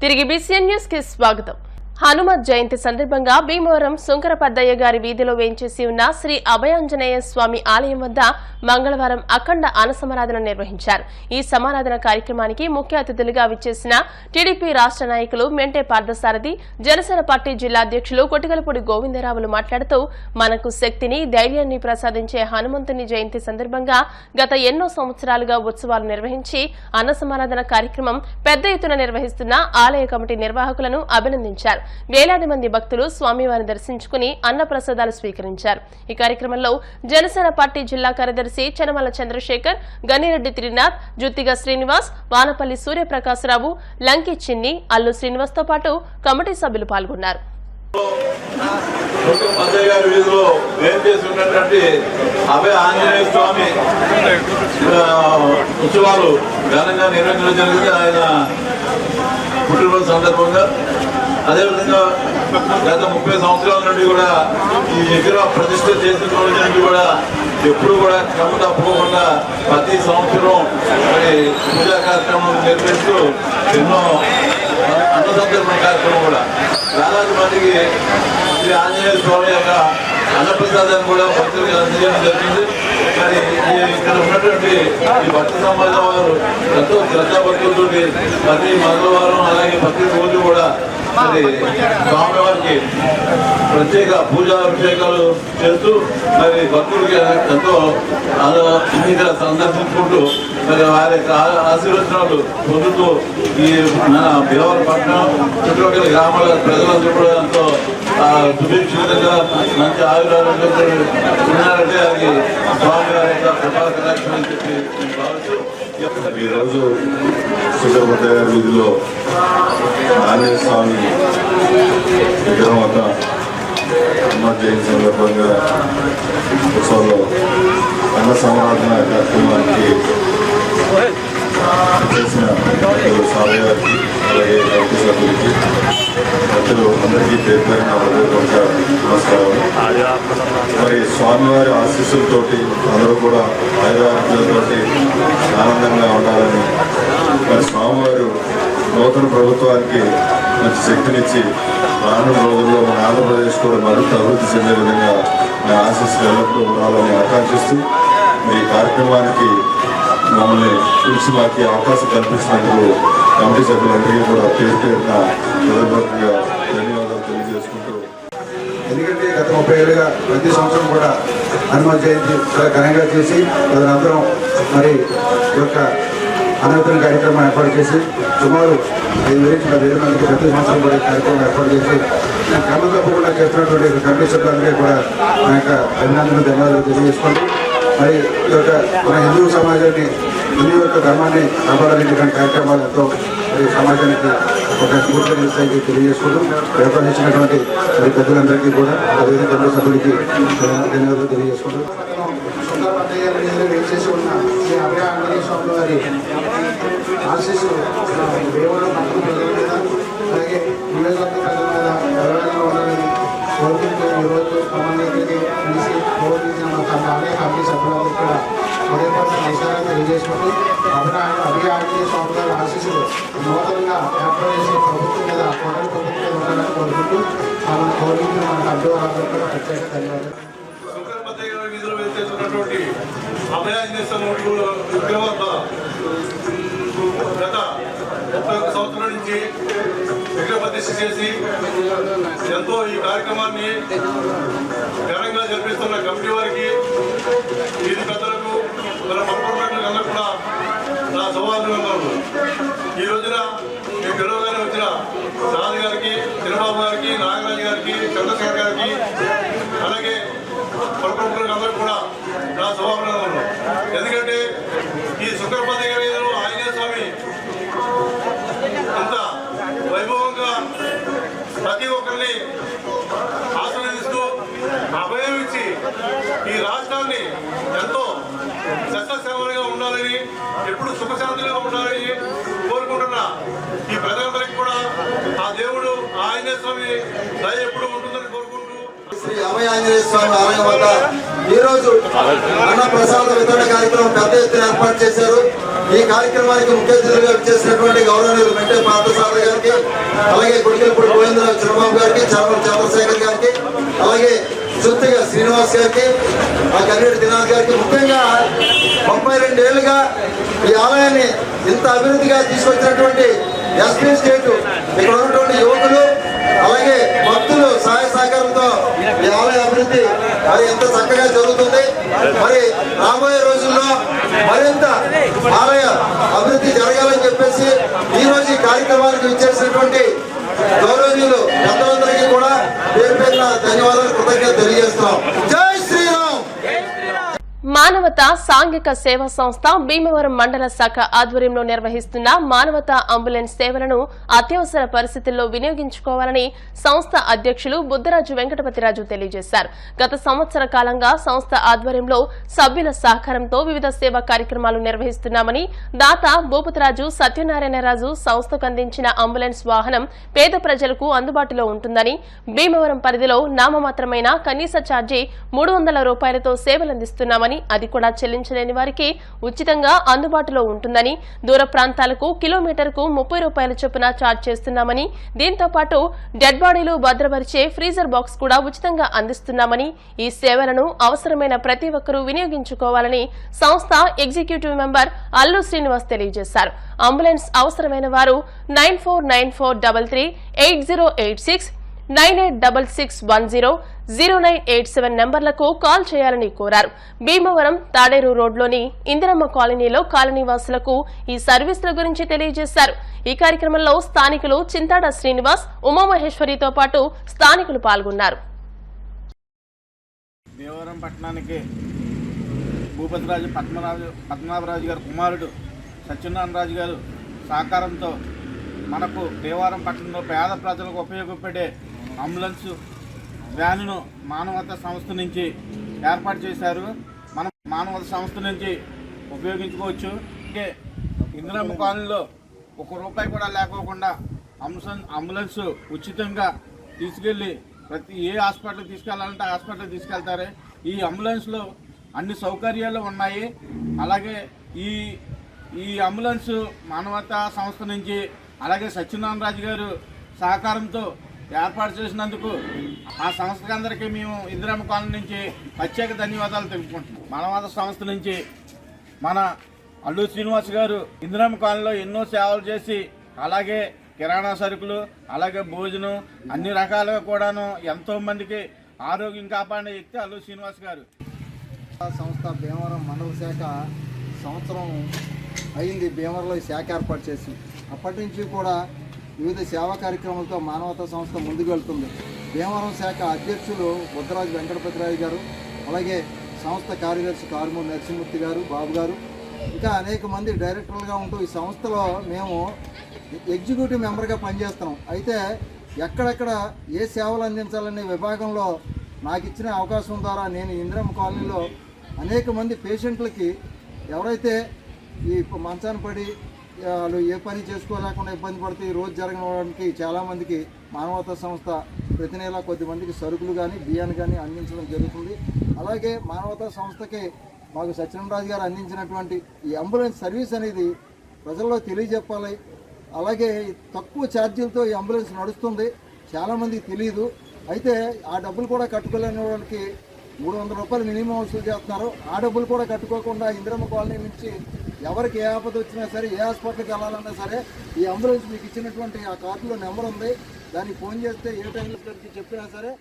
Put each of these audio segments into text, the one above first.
తిరిగి BCN news కి స్వాగతం. హనుమత్ జయంతి సందర్భంగా భీమవరం సుంకరపద్దయ్య గారి వీధిలో వేంచేసి ఉన్న శ్రీ అభయాంజనేయ స్వామి ఆలయం వద్ద మంగళవారం అఖండ అన్నసమారాధన నిర్వహించారు. ఈ సమారాధన కార్యక్రమానికి ముఖ్య అతిథులుగా విచ్చేసిన టీడీపీ రాష్ట్ర నాయకులు మెంటే పార్థసారథి, జనసేన పార్టీ జిల్లా అధ్యక్షులు కొటిగలపూడి గోవిందరావులు మాట్లాడుతూ, మనకు శక్తిని, ధైర్యాన్ని ప్రసాదించే హనుమంతుని జయంతి సందర్భంగా గత ఎన్నో సంవత్సరాలుగా ఉత్సవాలు నిర్వహించి అన్నసమారాధన కార్యక్రమం పెద్ద ఎత్తున నిర్వహిస్తున్న ఆలయ కమిటీ నిర్వాహకులను అభినందించారు. వేలాది మంది భక్తులు స్వామివారిని దర్శించుకుని అన్నప్రసాదాలు స్వీకరించారు. ఈ కార్యక్రమంలో జనసేన పార్టీ జిల్లా కార్యదర్శి చనమల చంద్రశేఖర్, గనిరెడ్డి త్రినాథ్, జుత్తిగా శ్రీనివాస్, వానపల్లి సూర్యప్రకాశరావు, లంకి చిన్ని, అల్లు శ్రీనివాస్ తో పాటు కమిటీ సభ్యులు పాల్గొన్నారు. అదేవిధంగా గత 30 సంవత్సరాల నుండి కూడా ఈ విగ్రహ ప్రతిష్ఠ చేసిన రోజు నుండి కూడా ఎప్పుడు కూడా క్రమ తప్పకుండా ప్రతి సంవత్సరం మరి పూజా కార్యక్రమం నిర్వహిస్తూ ఎన్నో అన్నసంతర్పణ కార్యక్రమం కూడా వేలాది మందికి శ్రీ ఆంజనేయ స్వామి యొక్క అన్నప్రసాదాన్ని కూడా భక్తులకు అందజేయడం జరిగింది. మరి ఇక్కడ ఉన్నటువంటి ఈ భక్త సమాజం వారు ఎంతో శ్రద్ధాభక్తులతో ప్రతి మంగళవారం అలాగే ప్రతి రోజు కూడా మరి స్వామివారికి ప్రత్యేక పూజా అభిషేకాలు చేస్తూ మరి భక్తులకి ఎంతో ఇంకా సందర్శించుకుంటూ మరి వారి యొక్క ఆశీర్వచనాలు పొందుతూ ఈ మన భీమవరం పట్టణం చుట్టుపక్కల గ్రామాల ప్రజలందరూ కూడా ఎంతో సుభిక్షితంగా మంచి ఆయురారోగ్యంతో ఉన్నారంటే అది స్వామి వారి యొక్క కృపా కటాక్షం అని చెప్పి నేను భావిస్తూ ఈరోజు సుంకరపద్దయ్య గారి వీధిలో ఆంజనేయ స్వామి విగ్రహం వద్ద హనుమత్ జయంతి సందర్భంగా ఉత్సవంలో అన్న సమారాధన కార్యక్రమానికి చేసిన స్వామి గారికి అలాగే కమిటీ సభ్యులకి ప్రజలు అందరికీ పేరుపైన నమస్కారం. మరి స్వామివారి ఆశీస్సులతోటి అందరూ కూడా ఆయురారోగ్యాలతోటి ఆనందంగా ఉండాలని మరి స్వామివారు నూతన ప్రభుత్వానికి మంచి శక్తినిచ్చి రానున్న రోజుల్లో మన ఆంధ్రప్రదేశ్ కూడా మరింత అభివృద్ధి చెందే విధంగా నా ఆశీస్సులు ఎల్లప్పుడూ ఉండాలని ఆకాంక్షిస్తూ ఈ కార్యక్రమానికి మమ్మల్ని పిలిచి మాకు అవకాశం కల్పించినందుకు కమిటీ సభ్యులందరికీ కూడా పేరు పేరున హృదయపూర్వకంగా ధన్యవాదాలు తెలియజేసుకుంటూ, ఎందుకంటే గత 30 ఏళ్ళుగా ప్రతి సంవత్సరం కూడా హనుమత్ జయంతి చాలా ఘనంగా చేసి తదనంతరం మరి ఈ యొక్క అనంతరం కార్యక్రమం ఏర్పాటు చేసి సుమారు 5,000 మందికి ప్రతి సంవత్సరం కూడా కార్యక్రమం ఏర్పాటు చేసి క్రమం తప్పకుండా చేస్తున్నటువంటి కమిటీ సభ్యులందరికీ కూడా నా యొక్క అభినందనలు ధన్యవాదాలు తెలియజేసుకోండి. మరి ఈ యొక్క మన హిందూ సమాజాన్ని, హిందూ యొక్క ధర్మాన్ని కాపాడాలనేటువంటి కార్యక్రమాలు ఎంతో మరి సమాజానికి ఒక స్ఫూర్తినిస్తాయి తెలియజేసుకుంటూ వ్యవహరించినటువంటి మరి పెద్దలందరికీ కూడా అదేవిధంగా కమిటీ సభ్యులకి ధన్యవాదాలు తెలియజేసుకుంటూ వేచేసి ఉన్న శ్రీ అభయాంజనేయ స్వామి వారి ఆశీస్సులు భీమవరం పట్టణ ప్రజల మీద అలాగే నియోజకవర్గ ప్రజల మీద ఎవరైనా ఉండాలని కోరుకుంటూ ఈరోజు మమ్మల్ని ఇక్కడికి పిలిచి గౌరవించిన మా ఆలయ కమిటీ సభ్యులందరూ కూడా ఉదయపడిన నమస్కారాలు తెలియజేసుకుంటూ అభయాంజనేయ స్వామి వారి ఆశీస్సులు నూతనంగా ఏర్పాటు చేసిన ప్రభుత్వం మీద కోటల ప్రభుత్వం మీద ఉండాలని కోరుకుంటూ మమ్మల్ని గౌరవించిన మన అభ్యర్థులందరూ కూడా ప్రత్యేక ధన్యవాదాలు. అభయాంజనేయ స్వామి విగ్రహం వద్ద గత 31 సంవత్సరాల నుంచి విగ్రహ ప్రతిష్ఠ చేసి ఎంతో ఈ కార్యక్రమాన్ని ఘనంగా జరిపిస్తున్న కమిటీ వారికి, వీధి పెద్దలకు, మన పరపరలకు అందరూ కూడా నా శుభాభినందనలు. ఈ రోజున మీ పిల్లలుగానే వచ్చిన రాజు గారికి, చిన్నబాబు గారికి, నాగరాజు గారికి, చంద్రశేఖర్ గారికి అలాగే పరపరలకు అందరూ కూడా నా శుభాభినందనలు. ఎందుకంటే ఈ సుంకరపద్దయ్య వీధిలో ఆంజనేయ స్వామి అంత వైభవంగా ప్రతి ఒక్కరిని ఆశీర్వదిస్తూ అభయం ఇచ్చి ఈ రాష్ట్రాన్ని ఎంతో సస్యశ్యామలంగా ఉండాలని, ఎప్పుడు సుఖశాంతిగా ఉండాలని కోరుకుంటున్న ఈ ప్రజలందరికీ కూడా ఆ దేవుడు ఆంజనేయ స్వామి దయ ఎప్పుడు ఉంటుందని కోరుకుంటూ శ్రీ అభయాంజనేయ స్వామి ఆలయం వద్ద ఈరోజు అన్న ప్రసాద వితరణ కార్యక్రమం పెద్ద ఎత్తున ఏర్పాటు చేశారు. ఈ కార్యక్రమానికి ముఖ్య అతిథులుగా విచ్చేసినటువంటి గౌరవనీయులు మెంటే పార్థసారథి గారికి, అలాగే గుడికెలపూడి గోవిందరావు చిరబాబు గారికి, చర్మల చంద్రశేఖర్ గారికి, అలాగే చుత్తిగా శ్రీనివాస్ గారికి, ఆ కన్నెడి దినాథ్ గారికి, ముఖ్యంగా 32 ఏళ్లుగా ఈ ఆలయాన్ని ఇంత అభివృద్ధిగా తీసుకొచ్చినటువంటి ఎస్పీ స్టేట్ ఇక్కడ ఉన్నటువంటి యువకులు అలాగే భక్తులు సహాయ సహకారంతో ఈ ఆలయ అభివృద్ధి మరి ఎంత చక్కగా జరుగుతుంది. మరి రాబోయే రోజుల్లో మరింత ఆలయ అభివృద్ధి జరగాలని చెప్పేసి ఈ రోజు ఈ కార్యక్రమానికి విచ్చేసినటువంటి గౌరవనీయులు పెద్దలందరికీ కూడా పేరు పేరున ధన్యవాదాలు, కృతజ్ఞత తెలియజేస్తున్నాం. జై శ్రీరామ్. మానవతా సాంఘిక సేవా సంస్థ భీమవరం మండల శాఖ ఆధ్వర్యంలో నిర్వహిస్తున్న మానవతా అంబులెన్స్ సేవలను అత్యవసర పరిస్థితుల్లో వినియోగించుకోవాలని సంస్థ అధ్యక్షులు బుద్దరాజు వెంకటపతిరాజు తెలియజేశారు. గత సంవత్సర కాలంగా సంస్థ ఆధ్వర్యంలో సభ్యుల సహకారంతో వివిధ సేవా కార్యక్రమాలు నిర్వహిస్తున్నామని, దాత భూపతిరాజు సత్యనారాయణరాజు సంస్థకు అందించిన అంబులెన్స్ వాహనం పేద ప్రజలకు అందుబాటులో ఉంటుందని, భీమవరం పరిధిలో నామమాత్రమైన కనీస ఛార్జీ 300 రూపాయలతో సేవలందిస్తున్నామని, అది కూడా చెల్లించలేని వారికి ఉచితంగా అందుబాటులో ఉంటుందని, దూర ప్రాంతాలకు కిలోమీటర్కు 30 రూపాయల చొప్పున ఛార్జ్ చేస్తున్నామని, దీంతో పాటు డెడ్ బాడీలు భద్రపరిచే ఫ్రీజర్ బాక్స్ కూడా ఉచితంగా అందిస్తున్నామని, ఈ సేవలను అవసరమైన ప్రతి ఒక్కరూ వినియోగించుకోవాలని సంస్థ ఎగ్జిక్యూటివ్ మెంబర్ అల్లు శ్రీనివాస్ తెలియజేశారు. అంబులెన్స్ అవసరమైన వారు 9494338086 986610 0987 నంబర్లకు కాల్ చేయాలని కోరారు. భీమవరం తాడేరు రోడ్లోని ఇందిరమ్మ కాలనీలో కాలనీవాసులకు ఈ సర్వీసుల గురించి తెలియజేశారు. ఈ కార్యక్రమంలో స్థానికులు చింతాడ శ్రీనివాస్, ఉమామహేశ్వరితో పాటు స్థానికులు పాల్గొన్నారు. భీమవరం పట్టణానికి భూపతిరాజు పద్మనాభరాజు గారు కుమారుడు సత్యనారాయణరాజు గారు సహకారంతో మనకు భీమవరం పట్టణంలో పేద ప్రజలకు ఉపయోగపడే అంబులెన్స్ వ్యానును మానవతా సంస్థ నుంచి ఏర్పాటు చేశారు. మనం మానవతా సంస్థ నుంచి ఉపయోగించుకోవచ్చు. అంటే ఇందిరమ్మ కాలనీలో 1 రూపాయి కూడా లేకోకుండా అంబులెన్స్ ఉచితంగా తీసుకెళ్ళి ప్రతి ఏ హాస్పిటల్కి తీసుకెళ్లాలంటే ఆ హాస్పిటల్కి తీసుకెళ్తారు. ఈ అంబులెన్స్లో అన్ని సౌకర్యాలు ఉన్నాయి. అలాగే ఈ అంబులెన్స్ మానవతా సంస్థ నుంచి అలాగే సత్యనారాయణరాజు గారు సహకారంతో ఏర్పాటు చేసినందుకు ఆ సంస్థకి అందరికీ మేము ఇందిరమ్మ కాలనీ నుంచి ప్రత్యేక ధన్యవాదాలు తెలుపుకుంటున్నాం. మానవతా సంస్థ నుంచి మన అల్లు శ్రీనివాస్ గారు ఇందిరమ్మ కాలనీలో ఎన్నో సేవలు చేసి అలాగే కిరాణా సరుకులు అలాగే భోజనం అన్ని రకాలుగా కూడాను ఎంతో మందికి ఆరోగ్యం కాపాడే వ్యక్తి అల్లు శ్రీనివాస్ గారు. సంస్థ భీమవరం మండల శాఖ సంవత్సరం అయింది. భీమవరంలో ఈ శాఖ ఏర్పాటు చేసి అప్పటి నుంచి కూడా వివిధ సేవా కార్యక్రమాలతో మానవతా సంస్థ ముందుకు వెళ్తుంది. భీమవరం శాఖ అధ్యక్షులు బుద్దరాజు వెంకటపతిరాజు గారు, అలాగే సంస్థ కార్యదర్శి కారుమూరి నరసింహమూర్తి గారు, బాబు గారు, ఇంకా అనేక మంది డైరెక్టర్లుగా ఉంటూ ఈ సంస్థలో మేము ఎగ్జిక్యూటివ్ మెంబర్గా పనిచేస్తున్నాం. అయితే ఎక్కడెక్కడ ఏ సేవలు అందించాలనే విభాగంలో నాకు ఇచ్చిన అవకాశం ద్వారా నేను ఇందిరమ్మ కాలనీలో అనేక మంది పేషెంట్లకి ఎవరైతే ఈ మంచాన పడి వాళ్ళు ఏ పని చేసుకోలేకుండా ఇబ్బంది పడితే ఈ రోజు జరగడానికి చాలామందికి మానవతా సంస్థ ప్రతి నెల కొద్దిమందికి సరుకులు కానీ బియ్యాన్ని కానీ అందించడం జరుగుతుంది. అలాగే మానవతా సంస్థకి మాకు సత్యనారాయణరాజు గారు అందించినటువంటి ఈ అంబులెన్స్ సర్వీస్ అనేది ప్రజల్లో తెలియజెప్పాలి. అలాగే తక్కువ ఛార్జీలతో ఈ అంబులెన్స్ నడుస్తుంది, చాలామందికి తెలియదు. అయితే ఆ డబ్బులు కూడా కట్టుకోలేని వాళ్ళకి 300 రూపాయలు మినిమం వసూలు చేస్తున్నారు. ఆ డబ్బులు కూడా కట్టుకోకుండా ఇందిరమ్మ కాలనీ నుంచి ఎవరికి ఏ ఆపద వచ్చినా సరే, ఏ హాస్పిటల్కి వెళ్ళాలన్నా సరే ఈ అంబులెన్స్ మీకు ఇచ్చినటువంటి ఆ కార్డులో నెంబర్ ఉంది, దానికి ఫోన్ చేస్తే ఏ టైంలో చెప్పినా సరే.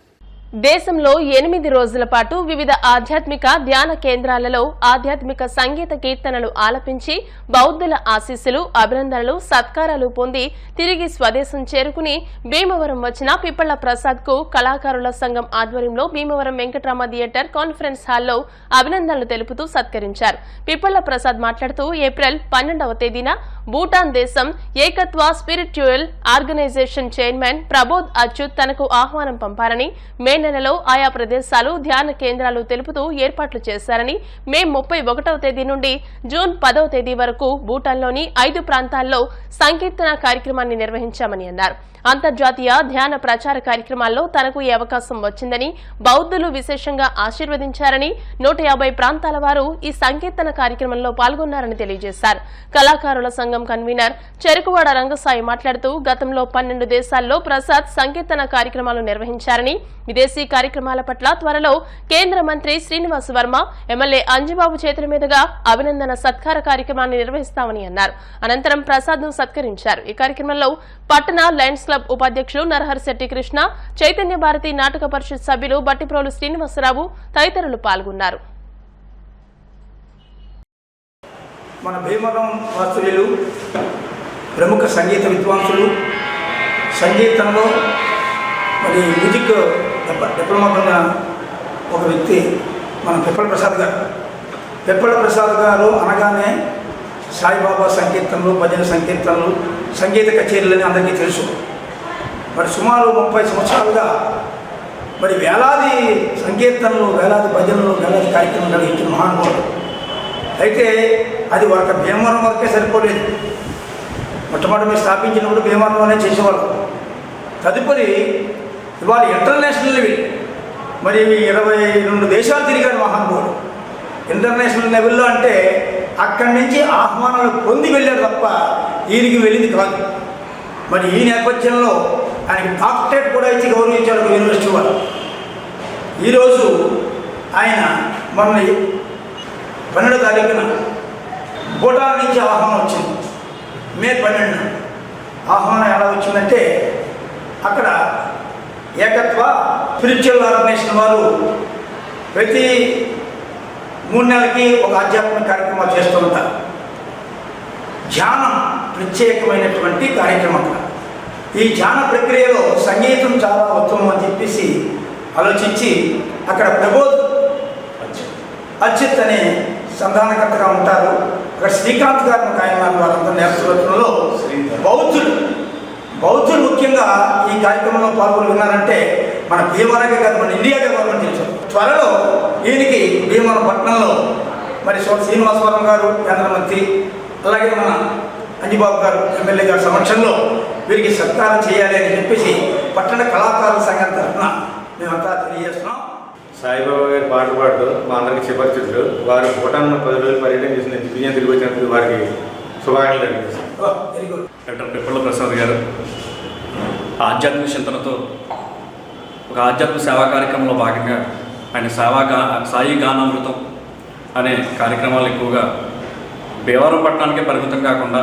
దేశంలో 8 రోజుల పాటు వివిధ ఆధ్యాత్మిక ధ్యాన కేంద్రాలలో ఆధ్యాత్మిక సంగీత కీర్తనలు ఆలపించి బౌద్ధుల ఆశీస్సులు, అభినందనలు, సత్కారాలు పొంది తిరిగి స్వదేశం చేరుకుని భీమవరం వచ్చిన పిప్పళ్ల ప్రసాద్ కు కళాకారుల సంఘం ఆధ్వర్యంలో భీమవరం వెంకటరామ థియేటర్ కాన్ఫరెన్స్ హాల్లో అభినందనలు తెలుపుతూ సత్కరించారు. పిప్పళ్ల ప్రసాద్ మాట్లాడుతూ ఏప్రిల్ 12వ తేదీన భూటాన్ దేశం Ekatva spiritual organization chairman Prabodh Achyut తనకు ఆహ్వానం పంపారని, మే నెలలో ఆయా ప్రదేశాలు ధ్యాన కేంద్రాలు తెలుపుతూ ఏర్పాట్లు చేశారని మే 31వ తేదీ నుండి జూన్ 10వ తేదీ వరకు భూటాన్లోని 5 ప్రాంతాల్లో సంకీర్తన కార్యక్రమాన్ని నిర్వహించామని అన్నారు. అంతర్జాతీయ ధ్యాన ప్రచార కార్యక్రమాల్లో తనకు ఈ అవకాశం వచ్చిందని, బౌద్ధులు విశేషంగా ఆశీర్వదించారని, 150 ప్రాంతాల వారు ఈ సంకీర్తన కార్యక్రమంలో పాల్గొన్నారని తెలియజేశారు. కళాకారుల సంఘం కన్వీనర్ చెరుకువాడ రంగసాయి మాట్లాడుతూ గతంలో 12 దేశాల్లో ప్రసాద్ సంకీర్తన కార్యక్రమాలు నిర్వహించారని, విదేశీ కార్యక్రమాల పట్ల త్వరలో కేంద్ర మంత్రి శ్రీనివాస్ వర్మ, ఎమ్మెల్యే అంజిబాబు చేతుల మీదుగా అభినందన సత్కార కార్యక్రమాన్ని నిర్వహిస్తామని అన్నారు. అనంతరం ప్రసాద్ ను సత్కరించారు. ఈ కార్యక్రమంలో పట్టణ లయన్స్ క్లబ్ ఉపాధ్యక్షులు నరహరిశెట్టి కృష్ణ, చైతన్య భారతి నాటక పరిషత్ సభ్యులు బట్టిప్రోలు శ్రీనివాసరావు తదితరులు పాల్గొన్నారు. మన భీమవరం వాస్తవ్యులు, ప్రముఖ సంగీత విద్వాంసులు, సంగీతంలో మరి మ్యూజిక్ డిప్లొమా పొందిన ఒక వ్యక్తి మన పిప్పల ప్రసాద్ గారు. పిప్పల ప్రసాద్ గారు అనగానే సాయిబాబా సంకీర్తనలు, భజన సంకీర్తనలు, సంగీత కచేరీలని అందరికీ తెలుసు. మరి సుమారు 30 సంవత్సరాలుగా మరి వేలాది సంకీర్తనలు, వేలాది భజనలు, వేలాది కార్యక్రమాలు నిర్వహించిన మహానుభావుడు. అయితే అది ఒక భీమవరం వరకే సరిపోలేదు. మొట్టమొదటి స్థాపించినప్పుడు భీమవరంలోనే చేసేవాళ్ళు. తదుపరి ఇవాళ ఇంటర్నేషనల్ లెవెల్ మరి 22 దేశాలు తిరిగాడు మహానుభావుడు. ఇంటర్నేషనల్ లెవెల్లో అంటే అక్కడి నుంచి ఆహ్వానాలు పొంది వెళ్ళారు తప్ప ఈయనకి వెళ్ళింది కాదు. మరి ఈ నేపథ్యంలో ఆయనకి డాక్టరేట్ కూడా ఇచ్చి గౌరవించారు యూనివర్సిటీ వారు. ఈరోజు ఆయన మొన్న 12వ తారీఖున భూటాన్ నుంచి ఆహ్వానం వచ్చింది. మే 12న ఆహ్వానం ఎలా వచ్చిందంటే, అక్కడ ఏకత్వ స్పిరిచువల్ ఆర్గనైజేషన్ వారు ప్రతి 3 నెలలకి ఒక ఆధ్యాత్మిక కార్యక్రమాలు చేస్తూ ఉంటారు. ధ్యానం ప్రత్యేకమైనటువంటి కార్యక్రమం. ఈ ధ్యాన ప్రక్రియలో సంగీతం చాలా ఉత్తమం అని చెప్పేసి ఆలోచించి అక్కడ ప్రబోధ్ అచ్యుత్ అనే సంధానకర్తగా ఉంటారు. అక్కడ శ్రీకాంత్ గారు ఆయన వాళ్ళందరూ నేతృత్వంలో బౌద్ధులు ముఖ్యంగా ఈ కార్యక్రమంలో పాల్గొన్నారంటే మన భీమవరంగా కాదు, మన ఇండియాగా గవర్నమెంట్ తెలుసు. త్వరలో ఈయనకి భీమవరం పట్టణంలో మరి శ్రీనివాసవరం గారు కేంద్ర మంత్రి, అలాగే మన అంజిబాబు గారు ఎమ్మెల్యే గారి సమక్షంలో వీరికి సత్కారం చేయాలి అని చెప్పేసి పట్టణ కళాకారుల సంఘం తరఫున మేమంతా తెలియజేస్తున్నాం. సాయిబాబా గారి పాటలు పాడుతూ మా అందరికీ చిపరిచితులు. వారు భూటాన్ 10 రోజులు పర్యటన చేసిన దివ్యం తిరిగి వచ్చినప్పుడు వారికి శుభాకాంక్షలు తెలియజేస్తాం. డాక్టర్ పిప్పల ప్రసాద్ గారు ఆధ్యాత్మిక చింతనతో ఒక ఆధ్యాత్మిక సేవా కార్యక్రమంలో భాగంగా ఆయన సాయి గానామృతం అనే కార్యక్రమాలు ఎక్కువగా భీమవరం పట్టణానికే పరిమితం కాకుండా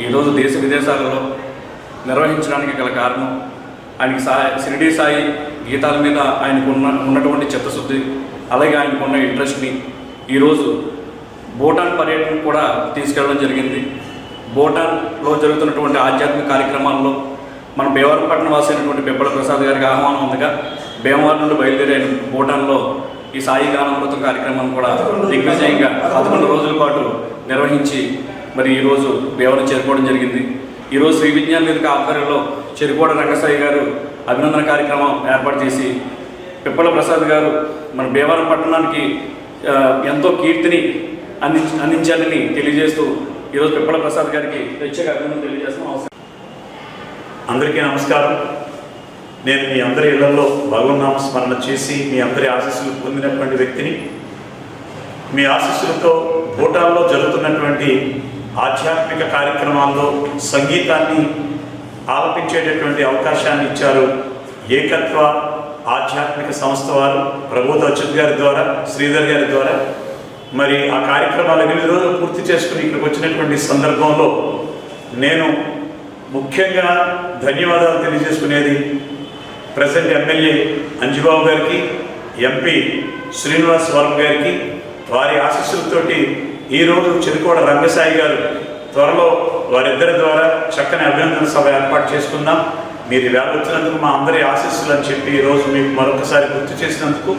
ఈరోజు దేశ విదేశాలలో నిర్వహించడానికి గల కారణం ఆయనకి షిరిడీ సాయి గీతాల మీద ఆయనకు ఉన్నటువంటి చిత్తశుద్ధి, అలాగే ఆయనకున్న ఇంట్రెస్ట్ని ఈరోజు భూటాన్ పర్యటన కూడా తీసుకెళ్ళడం జరిగింది. భూటాన్లో జరుగుతున్నటువంటి ఆధ్యాత్మిక కార్యక్రమాల్లో మన భీమవరం పట్టణం వాసి అయినటువంటి పిప్పల ప్రసాద్ గారికి ఆహ్వానం ఉందిగా భీమవరం నుండి బయలుదేరి భూటాన్లో ఈ సాయి గానామృతం కార్యక్రమాన్ని కూడా దిగ్విజయంగా 11 రోజుల పాటు నిర్వహించి మరి ఈరోజు భీమవరం చేరుకోవడం జరిగింది. ఈరోజు శ్రీ విజ్ఞాన వేదిక ఆధ్వర్యంలో చెరుకువాడ రంగసాయి గారు అభినందన కార్యక్రమం ఏర్పాటు చేసి పిప్పల ప్రసాద్ గారు మన భీమవరం పట్టణానికి ఎంతో కీర్తిని అందించాలని తెలియజేస్తూ ఈరోజు పిప్పల ప్రసాద్ గారికి ప్రత్యేక అభినందన తెలియజేస్తున్నాం. అందరికీ నమస్కారం. నేను మీ అందరి ఇళ్లలో భగవన్నామ స్మరణ చేసి మీ అందరి ఆశీస్సులు పొందినటువంటి వ్యక్తిని. మీ ఆశీస్సులతో భూటాన్లో జరుగుతున్నటువంటి ఆధ్యాత్మిక కార్యక్రమాల్లో సంగీతాన్ని ఆలపించేటటువంటి అవకాశాన్ని ఇచ్చారు ఏకత్వ ఆధ్యాత్మిక సంస్థ వారు, ప్రబోధ్ అచ్యుత్ గారి ద్వారా, శ్రీధర్ గారి ద్వారా. మరి ఆ కార్యక్రమాలు 8 రోజులు పూర్తి చేసుకుని ఇక్కడికి వచ్చినటువంటి సందర్భంలో నేను ముఖ్యంగా ధన్యవాదాలు తెలియజేసుకునేది ప్రెసిడెంట్ ఎమ్మెల్యే అంజిబాబు గారికి, ఎంపీ శ్రీనివాస్ వర్మ గారికి. వారి ఆశీస్సులతోటి ఈరోజు చెరుకువాడ రంగసాయి గారు త్వరలో వారిద్దరి ద్వారా చక్కని అభినందన సభ ఏర్పాటు చేసుకుందాం. మీరు వేళ వచ్చినందుకు మా అందరి ఆశీస్సులు అని చెప్పి ఈరోజు మీకు మరొకసారి గుర్తు చేసినందుకు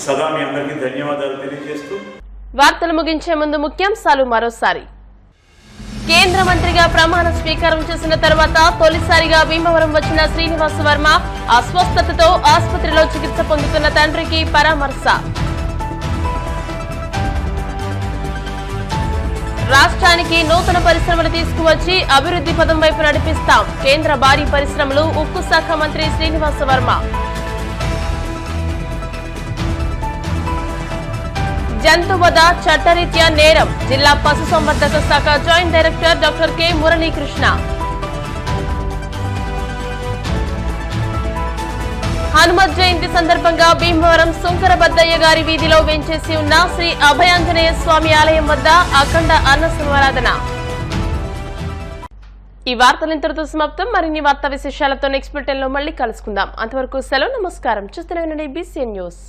సదా మీ అందరికీ ధన్యవాదాలు తెలియజేస్తూ వార్తలు ముగించే ముందు ముఖ్యాంశాలు మరోసారి. కేంద్ర మంత్రిగా ప్రమాణ స్వీకారం చేసిన తర్వాత తొలిసారిగా భీమవరం వచ్చిన శ్రీనివాస వర్మ అస్వస్థతతో ఆసుపత్రిలో చికిత్స పొందుతున్న తండ్రికి పరామర్శ. రాష్ట్రానికి నూతన పరిశ్రమలు తీసుకువచ్చి అభివృద్ధి పదం వైపు నడిపిస్తాం. కేంద్ర భారీ పరిశ్రమలు ఉక్కు శాఖ మంత్రి శ్రీనివాస వర్మ. జంతువధ చట్టరీత్యా నేరం. జిల్లా పశుసంవర్ధక శాఖ joint director doctor K Muralikrishna. Hanumat Jayanti సందర్భంగా భీమవరం సుంకరబద్దయ్య గారి వీధిలో వేంచేసి ఉన్న శ్రీ అభయాంజనేయ స్వామి ఆలయం వద్ద అఖండ అన్న సమారాధన. ఈ వార్తలు ఇంతటితో సమాప్తం. మరిన్ని వార్తా విశేషాలతో నెక్స్ట్ బులెటిన్ లో మళ్ళీ కలుసుకుందాం. అంతవరకు సెలవు. నమస్కారం. చూస్తూనే ఉండండి BCN న్యూస్.